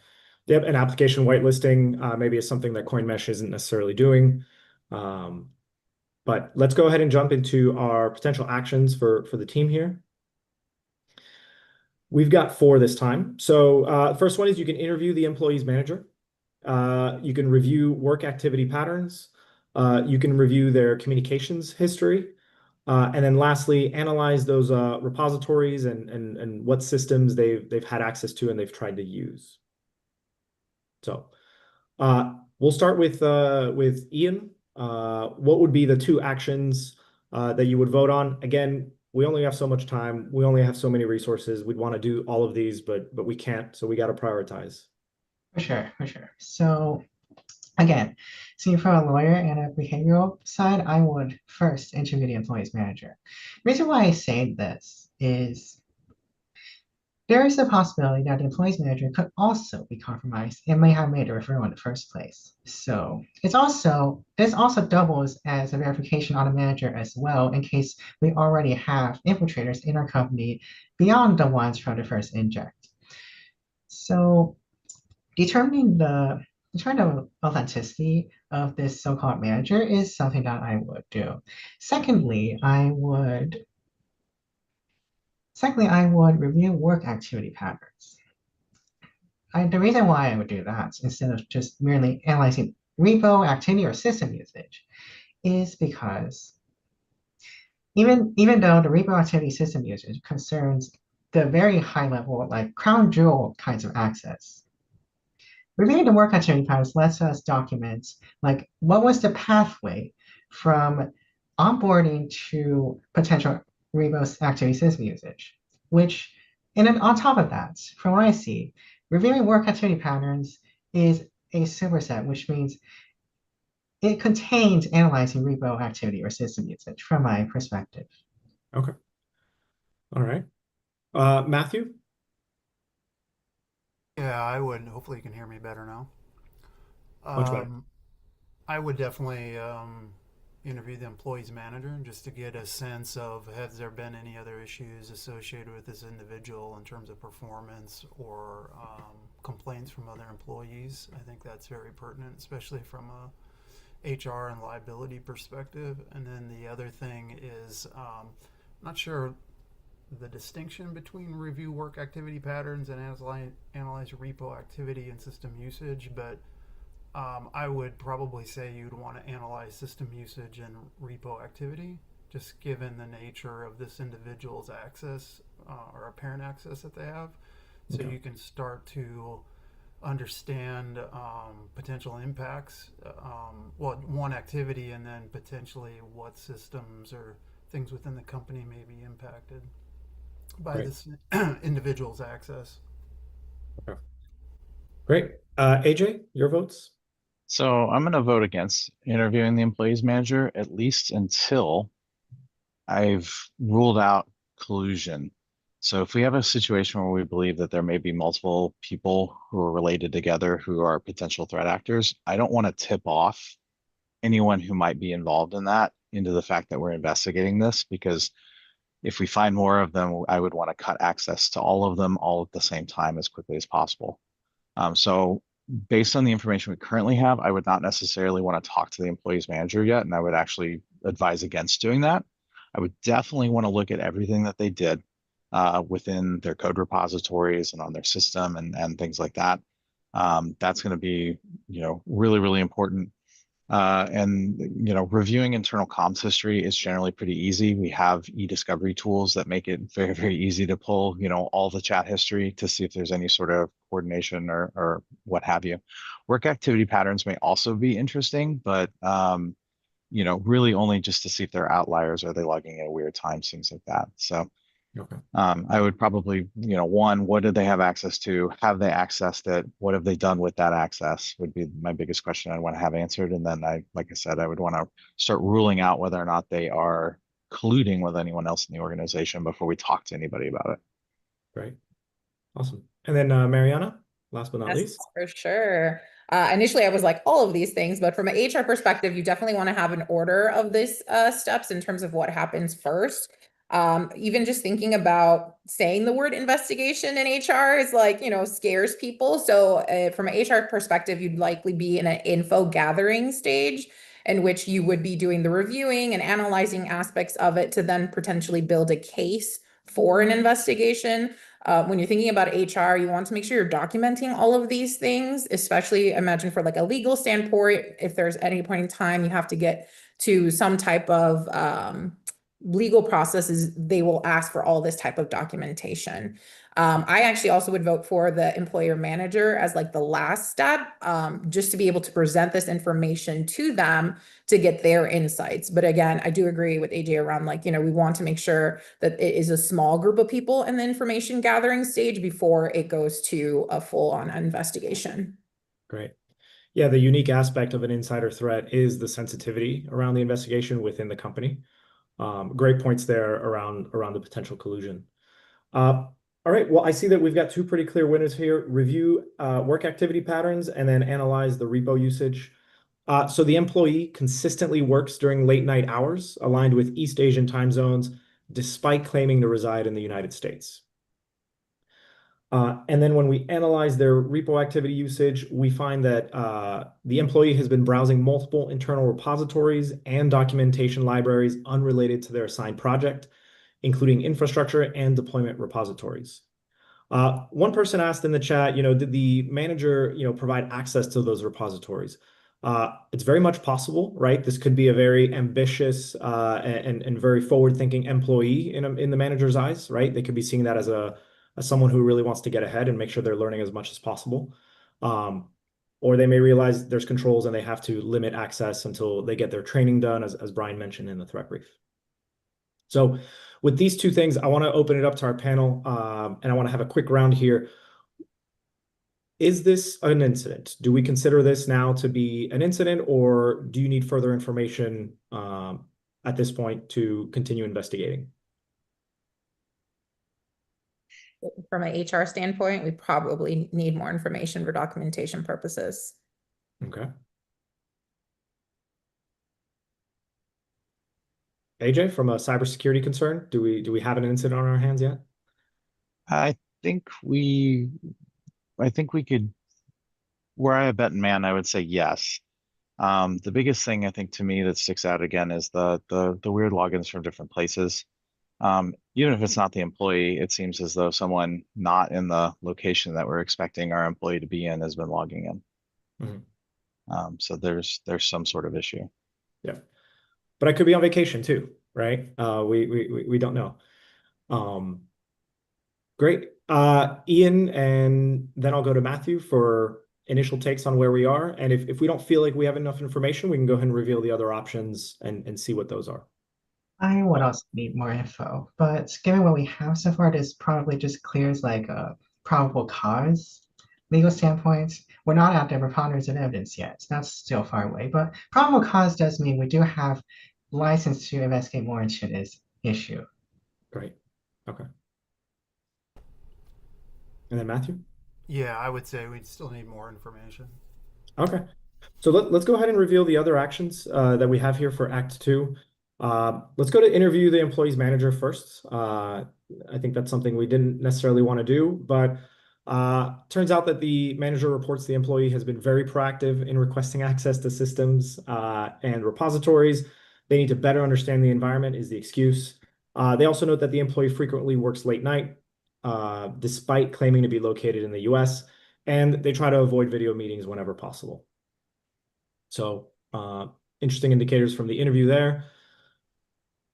Yep, and application whitelisting maybe is something that CoinMesh isn't necessarily doing. But let's go ahead and jump into our potential actions for the team here. We've got 4 this time. So the first one is you can interview the employee's manager. You can review work activity patterns. You can review their communications history. And then lastly, analyze those repositories and what systems they've had access to and they've tried to use. So we'll start with Ian. What would be the 2 actions that you would vote on? Again, we only have so much time. We only have so many resources. We'd want to do all of these, but we can't. So we got to prioritize. For sure, for sure. So again, seeing from a lawyer and a behavioral side, I would first interview the employee's manager. The reason why I say this is there is a possibility that the employees manager could also be compromised and may have made a referral in the first place. So this also doubles as a verification on the manager as well, in case we already have infiltrators in our company beyond the ones from the first inject. So determining the authenticity of this so-called manager is something that I would do. Secondly, I would review work activity patterns. The reason why I would do that instead of just merely analyzing repo activity or system usage is because even though the repo activity system usage concerns the very high level, like crown jewel kinds of access, reviewing the work activity patterns lets us document like what was the pathway from onboarding to potential repo activity system usage, which, and then on top of that, from what I see, reviewing work activity patterns is a superset, which means it contains analyzing repo activity or system usage from my perspective. Okay. All right. Matthew? Yeah, I would. Hopefully, you can hear me better now. Much better. I would definitely interview the employee's manager just to get a sense of has there been any other issues associated with this individual in terms of performance or complaints from other employees. I think that's very pertinent, especially from a HR and liability perspective. And then the other thing is, not sure the distinction between review work activity patterns and analyze repo activity and system usage, but I would probably say you'd want to analyze system usage and repo activity, just given the nature of this individual's access or apparent access that they have. So Okay. you can start to understand potential impacts, one activity, and then potentially what systems or things within the company may be impacted by Great. this individual's access. Okay. Great. AJ, your votes? So I'm going to vote against interviewing the employees manager, at least until I've ruled out collusion. So if we have a situation where we believe that there may be multiple people who are related together who are potential threat actors, I don't want to tip off anyone who might be involved in that into the fact that we're investigating this, because if we find more of them, I would want to cut access to all of them all at the same time as quickly as possible. So based on the information we currently have, I would not necessarily want to talk to the employees manager yet, and I would actually advise against doing that. I would definitely want to look at everything that they did within their code repositories and on their system and things like that. That's going to be, really, really important. And reviewing internal comms history is generally pretty easy. We have e-discovery tools that make it very, very easy to pull, all the chat history to see if there's any sort of coordination or what have you. Work activity patterns may also be interesting, but really only just to see if they're outliers. Are they logging at weird times, things like that. So Okay. I would probably, one, what did they have access to? Have they accessed it? What have they done with that access would be my biggest question I want to have answered. And then like I said, I would want to start ruling out whether or not they are colluding with anyone else in the organization before we talk to anybody about it. Great. Awesome. And then Mariana, last but not Yes, least. for sure. Initially, I was like all of these things, but from an HR perspective, you definitely want to have an order of these steps in terms of what happens first. Even just thinking about saying the word investigation in HR is like, scares people. So from an HR perspective, you'd likely be in an info gathering stage in which you would be doing the reviewing and analyzing aspects of it to then potentially build a case for an investigation. When you're thinking about HR, you want to make sure you're documenting all of these things, especially imagine for like a legal standpoint, if there's any point in time you have to get to some type of legal processes, they will ask for all this type of documentation. I actually also would vote for the employer manager as like the last step, just to be able to present this information to them to get their insights. But again, I do agree with AJ around like, we want to make sure that it is a small group of people in the information gathering stage before it goes to a full-on investigation. Great. Yeah, the unique aspect of an insider threat is the sensitivity around the investigation within the company. Great points there around the potential collusion. All right, well, I see that we've got two pretty clear winners here. Review work activity patterns and then analyze the repo usage. So the employee consistently works during late night hours aligned with East Asian time zones, despite claiming to reside in the United States. And then when we analyze their repo activity usage, we find that the employee has been browsing multiple internal repositories and documentation libraries unrelated to their assigned project, including infrastructure and deployment repositories. One person asked in the chat, did the manager, provide access to those repositories? It's very much possible, right? This could be a very ambitious and very forward-thinking employee in the manager's eyes, right? They could be seeing that as someone who really wants to get ahead and make sure they're learning as much as possible. Or they may realize there's controls and they have to limit access until they get their training done, as Brian mentioned in the threat brief. So with these two things, I want to open it up to our panel, and I want to have a quick round here. Is this an incident? Do we consider this now to be an incident, or do you need further information at this point to continue investigating? From an HR standpoint, we probably need more information for documentation purposes. Okay. AJ, from a cybersecurity concern, do we have an incident on our hands yet? I think we could, were I a betting man, I would say yes. The biggest thing I think to me that sticks out again is the weird logins from different places. Even if it's not the employee, it seems as though someone not in the location that we're expecting our employee to be in has been logging in. Mm-hmm. So there's some sort of issue. Yeah, but I could be on vacation too, right? We don't know. Great. Ian, and then I'll go to Matthew for initial takes on where we are. And if we don't feel like we have enough information, we can go ahead and reveal the other options and see what those are. I would also need more info, but given what we have so far, this probably just clears like a probable cause. Legal standpoint, we're not at the preponderance of evidence yet. That's still far away, but probable cause does mean we do have license to investigate more into this issue. Great. Okay. And then Matthew? Yeah, I would say we'd still need more information. Okay. So let's go ahead and reveal the other actions that we have here for Act 2. Let's go to interview the employee's manager first. I think that's something we didn't necessarily want to do, but turns out that the manager reports the employee has been very proactive in requesting access to systems and repositories. They need to better understand the environment is the excuse. They also note that the employee frequently works late night, despite claiming to be located in the US, and they try to avoid video meetings whenever possible. So interesting indicators from the interview there.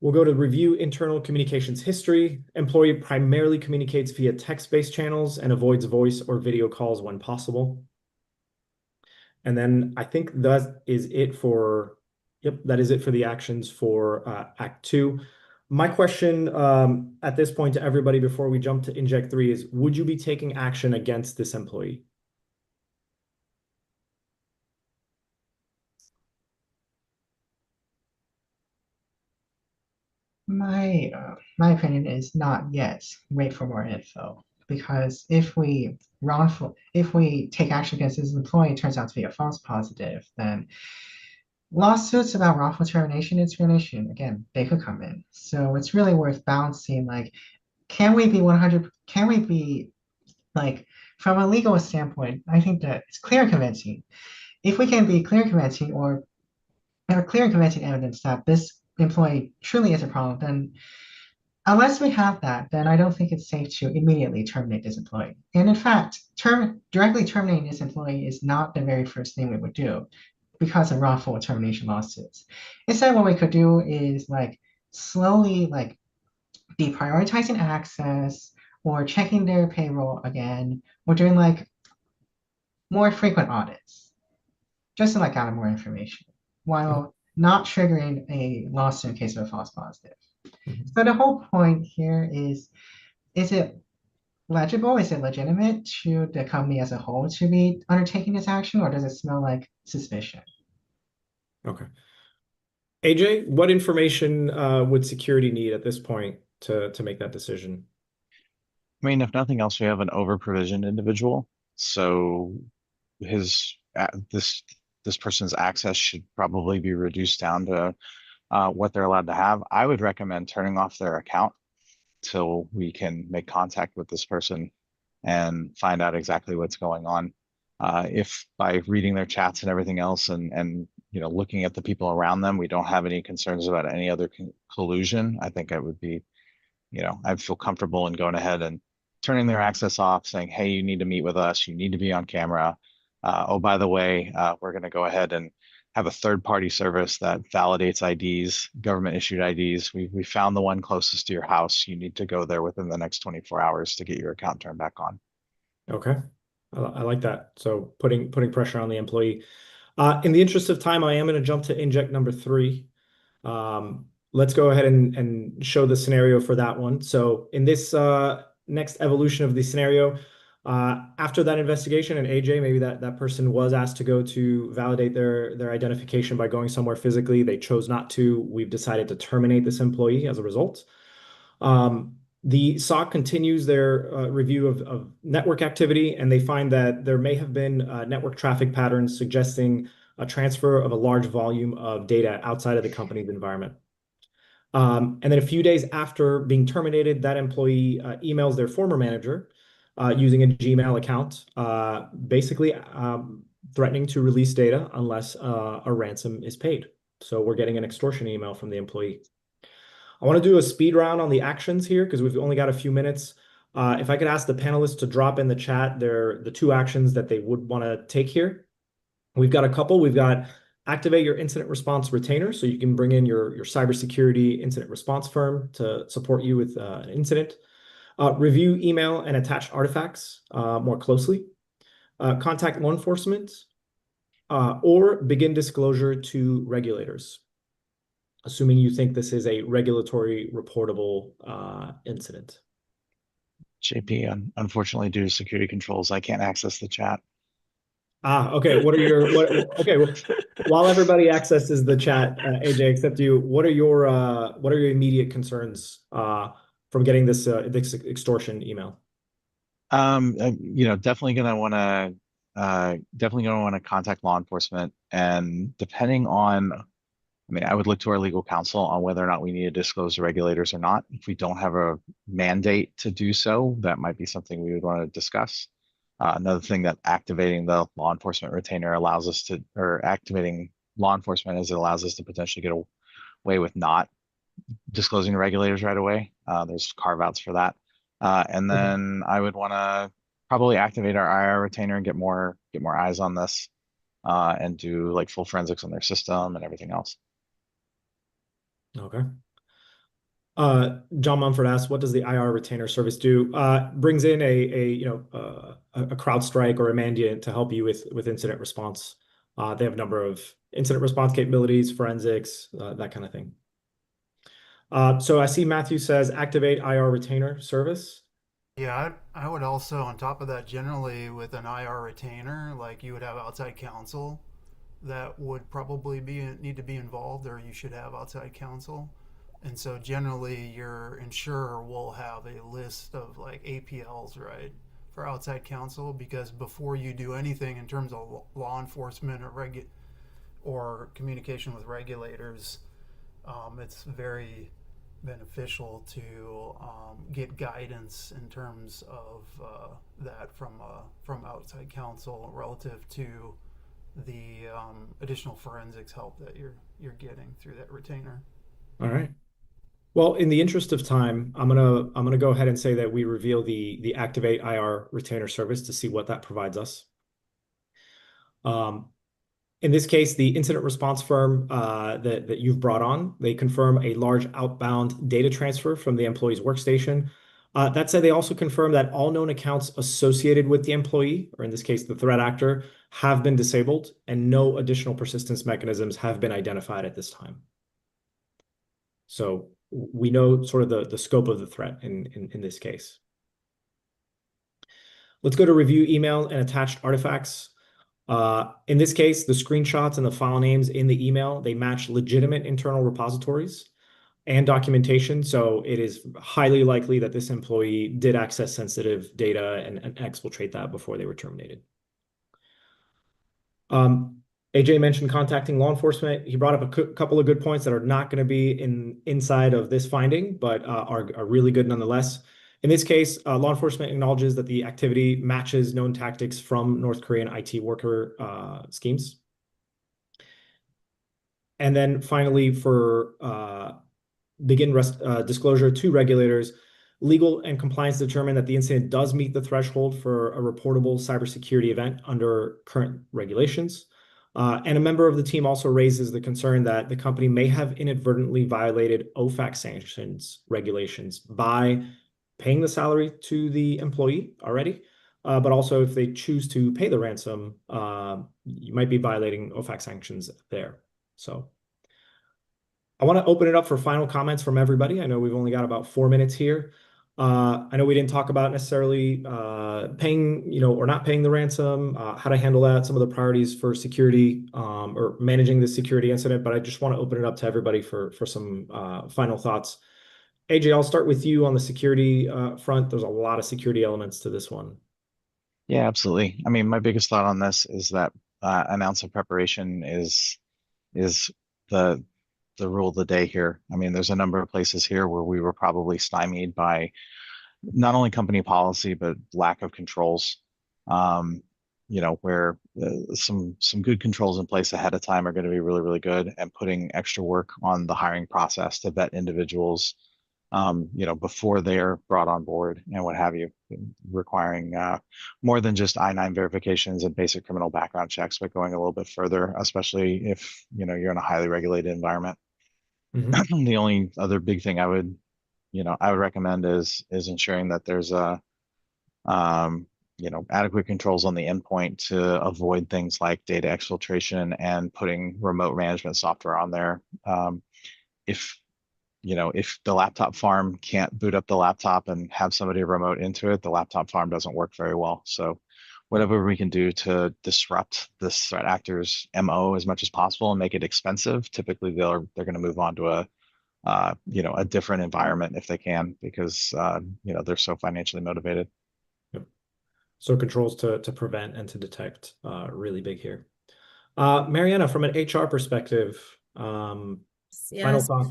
We'll go to review internal communications history. Employee primarily communicates via text-based channels and avoids voice or video calls when possible. And then I think that is it for, that is it for the actions for Act 2. My question at this point to everybody before we jump to Inject 3 is, would you be taking action against this employee? My opinion is not yet. Wait for more info, because if we take action against this employee, it turns out to be a false positive, then lawsuits about wrongful termination and discrimination, again, they could come in. So it's really worth balancing, like, can we be like, from a legal standpoint, I think that it's clear and convincing. If we can be clear and convincing, or have clear and convincing evidence that this employee truly is a problem, then unless we have that, then I don't think it's safe to immediately terminate this employee. And in fact, directly terminating this employee is not the very first thing we would do because of wrongful termination lawsuits. Instead, what we could do is like slowly like deprioritizing access or checking their payroll again, or doing like more frequent audits, just to like gather more information, while not triggering a lawsuit in case of a false positive. So the whole point here is it legible? Is it legitimate to the company as a whole to be undertaking this action, or does it smell like suspicion? Okay. AJ, what information would security need at this point to make that decision? I mean, if nothing else, we have an over-provisioned individual, so this person's access should probably be reduced down to what they're allowed to have. I would recommend turning off their account till we can make contact with this person and find out exactly what's going on. If by reading their chats and everything else and looking at the people around them, we don't have any concerns about any other collusion, I think I would be, I'd feel comfortable in going ahead and turning their access off, saying, hey, you need to meet with us, you need to be on camera. Oh, by the way, we're going to go ahead and have a third-party service that validates IDs, government-issued IDs. We found the one closest to your house. You need to go there within the next 24 hours to get your account turned back on. Okay, I like that. So putting pressure on the employee. In the interest of time, I am going to jump to inject number 3. Let's go ahead and show the scenario for that one. So in this next evolution of the scenario, after that investigation, and AJ, maybe that person was asked to go to validate their identification by going somewhere physically. They chose not to. We've decided to terminate this employee as a result. The SOC continues their review of network activity, and they find that there may have been network traffic patterns suggesting a transfer of a large volume of data outside of the company's environment. And then a few days after being terminated, that employee emails their former manager using a Gmail account, basically threatening to release data unless a ransom is paid. So we're getting an extortion email from the employee. I want to do a speed round on the actions here because we've only got a few minutes. If I could ask the panelists to drop in the chat the 2 actions that they would want to take here. We've got a couple. We've got activate your incident response retainer, so you can bring in your cybersecurity incident response firm to support you with an incident. Review email and attached artifacts more closely. Contact law enforcement or begin disclosure to regulators, assuming you think this is a regulatory reportable incident. JP, unfortunately, due to security controls, I can't access the chat. Okay. Okay. Well, while everybody accesses the chat, AJ, except you, what are your immediate concerns from getting this extortion email? Definitely gonna want to contact law enforcement, and depending on, I would look to our legal counsel on whether or not we need to disclose to regulators or not. If we don't have a mandate to do so, that might be something we would want to discuss. Another thing that activating the law enforcement retainer allows us to, or activating law enforcement is it allows us to potentially get away with not disclosing to regulators right away. There's carve-outs for that. And then I would want to probably activate our IR retainer and get more eyes on this, and do like full forensics on their system and everything else. Okay. John Mumford asks, what does the IR retainer service do? Brings in a CrowdStrike or a Mandiant to help you with incident response. They have a number of incident response capabilities, forensics, that kind of thing. So I see Matthew says activate IR retainer service. Yeah, I would also, on top of that, generally with an IR retainer, like you would have outside counsel that would probably need to be involved, or you should have outside counsel. And so generally your insurer will have a list of like APLs, right, for outside counsel, because before you do anything in terms of law enforcement or communication with regulators, it's very beneficial to get guidance in terms of that from outside counsel relative to the additional forensics help that you're getting through that retainer. All right. Well, in the interest of time, I'm gonna go ahead and say that we reveal the activate IR retainer service to see what that provides us. In this case, the incident response firm that you've brought on, they confirm a large outbound data transfer from the employee's workstation. That said, they also confirm that all known accounts associated with the employee, or in this case, the threat actor, have been disabled, and no additional persistence mechanisms have been identified at this time. So we know sort of the scope of the threat in this case. Let's go to review email and attached artifacts. In this case, the screenshots and the file names in the email, they match legitimate internal repositories. and documentation. So it is highly likely that this employee did access sensitive data and exfiltrate that before they were terminated. AJ mentioned contacting law enforcement. He brought up a couple of good points that are not going to be inside of this finding, but are really good nonetheless. In this case, law enforcement acknowledges that the activity matches known tactics from North Korean IT worker schemes. And then finally, for disclosure to regulators, legal and compliance determine that the incident does meet the threshold for a reportable cybersecurity event under current regulations. And a member of the team also raises the concern that the company may have inadvertently violated OFAC sanctions regulations by paying the salary to the employee already. But also, if they choose to pay the ransom, you might be violating OFAC sanctions there. So I want to open it up for final comments from everybody. I know we've only got about 4 minutes here. I know we didn't talk about necessarily paying, or not paying the ransom, how to handle that, some of the priorities for security or managing the security incident, but I just want to open it up to everybody for some final thoughts. AJ, I'll start with you on the security front. There's a lot of security elements to this one. Yeah, absolutely. I mean, my biggest thought on this is that an ounce of preparation is the rule of the day here. I mean, there's a number of places here where we were probably stymied by not only company policy but lack of controls. Where some good controls in place ahead of time are going to be really, really good, and putting extra work on the hiring process to vet individuals, before they are brought on board and what have you, requiring more than just I-9 verifications and basic criminal background checks, but going a little bit further, especially if you're in a highly regulated environment. Mm-hmm. The only other big thing I would recommend is ensuring that there's adequate controls on the endpoint to avoid things like data exfiltration and putting remote management software on there. If the laptop farm can't boot up the laptop and have somebody remote into it, the laptop farm doesn't work very well. So whatever we can do to disrupt this threat actor's MO as much as possible and make it expensive, typically they're going to move on to a different environment if they can, because they're so financially motivated. Yep. So controls to prevent and to detect, really big here. Mariana, from an HR perspective, final thoughts?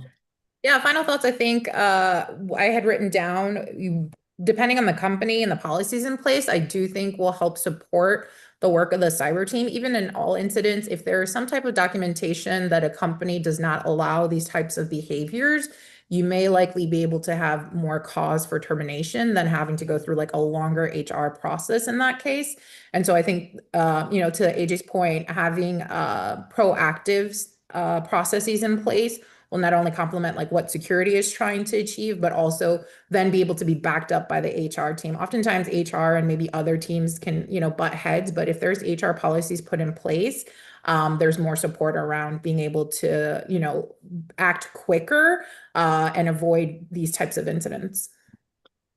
Yeah, final thoughts. I think I had written down, depending on the company and the policies in place, I do think will help support the work of the cyber team, even in all incidents. If there is some type of documentation that a company does not allow these types of behaviors, you may likely be able to have more cause for termination than having to go through like a longer HR process in that case. And so I think, to AJ's point, having proactive processes in place will not only complement like what security is trying to achieve, but also then be able to be backed up by the HR team. Oftentimes HR and maybe other teams can, butt heads, but if there's HR policies put in place, there's more support around being able to, act quicker and avoid these types of incidents.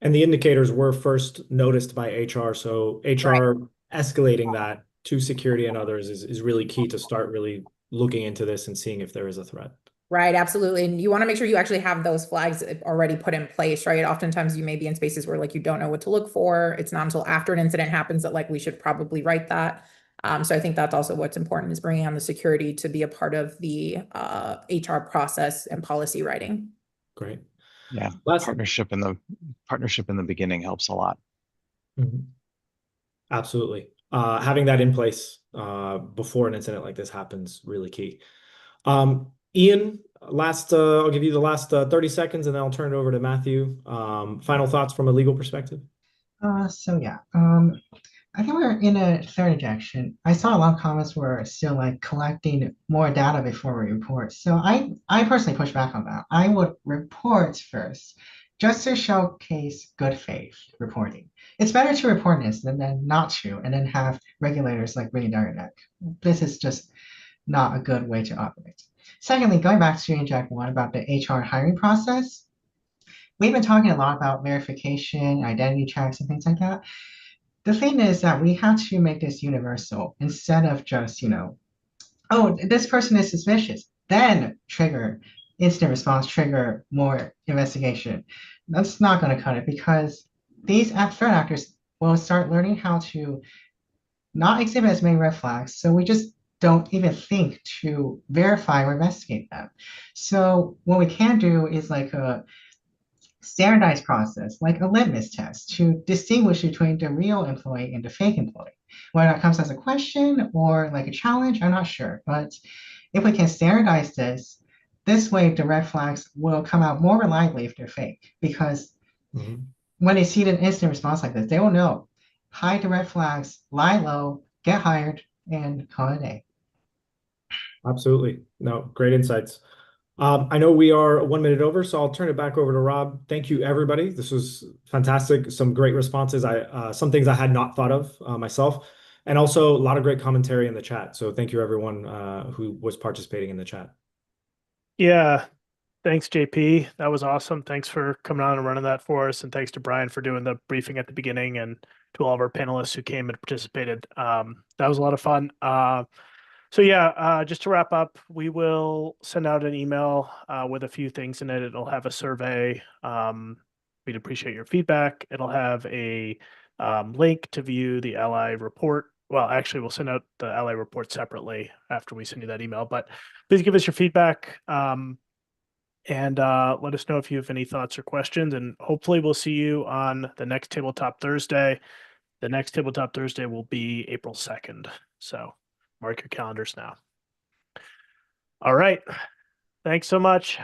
And the indicators were first noticed by HR. So HR escalating that to security and others is really key to start really looking into this and seeing if there is a threat. Right, absolutely. And you want to make sure you actually have those flags already put in place, right? Oftentimes you may be in spaces where like you don't know what to look for. It's not until after an incident happens that like we should probably write that. So I think that's also what's important, is bringing on the security to be a part of the HR process and policy writing. Great. Yeah, partnership in the beginning helps a lot. Mm-hmm. Absolutely. Having that in place before an incident like this happens, really key. Ian, I'll give you the last 30 seconds and then I'll turn it over to Matthew. Final thoughts from a legal perspective? I think we're in a third injection. I saw a lot of comments were still like collecting more data before we report. So I personally push back on that. I would report first, just to showcase good faith reporting. It's better to report this than not to, and then have regulators like breathing down your neck. This is just not a good way to operate. Secondly, going back to Inject 1 about the HR hiring process, we've been talking a lot about verification, identity checks, and things like that. The thing is that we have to make this universal instead of just, oh, this person is suspicious, then trigger instant response trigger more investigation. That's not going to cut it because these threat actors will start learning how to not exhibit as many red flags. So we just don't even think to verify or investigate them. So what we can do is like a standardized process, like a litmus test to distinguish between the real employee and the fake employee. Whether that comes as a question or like a challenge, I'm not sure. But if we can standardize this way the red flags will come out more reliably if they're fake. Because when they see an instant response like this, they will know, hide the red flags, lie low, get hired, and call it a day. Absolutely. No, great insights. I know we are 1 minute over, so I'll turn it back over to Rob. Thank you, everybody. This was fantastic. Some great responses. Some things I had not thought of myself, and also a lot of great commentary in the chat. So thank you, everyone who was participating in the chat. Yeah. Thanks, JP. That was awesome. Thanks for coming on and running that for us. And thanks to Brian for doing the briefing at the beginning and to all of our panelists who came and participated. That was a lot of fun. So yeah, just to wrap up, we will send out an email with a few things in it. It'll have a survey. We'd appreciate your feedback. It'll have a link to view the Ally report. Well, actually, we'll send out the Ally report separately after we send you that email. But please give us your feedback and let us know if you have any thoughts or questions. And hopefully we'll see you on the next Tabletop Thursday. The next Tabletop Thursday will be April 2nd. So mark your calendars now. All right. Thanks so much.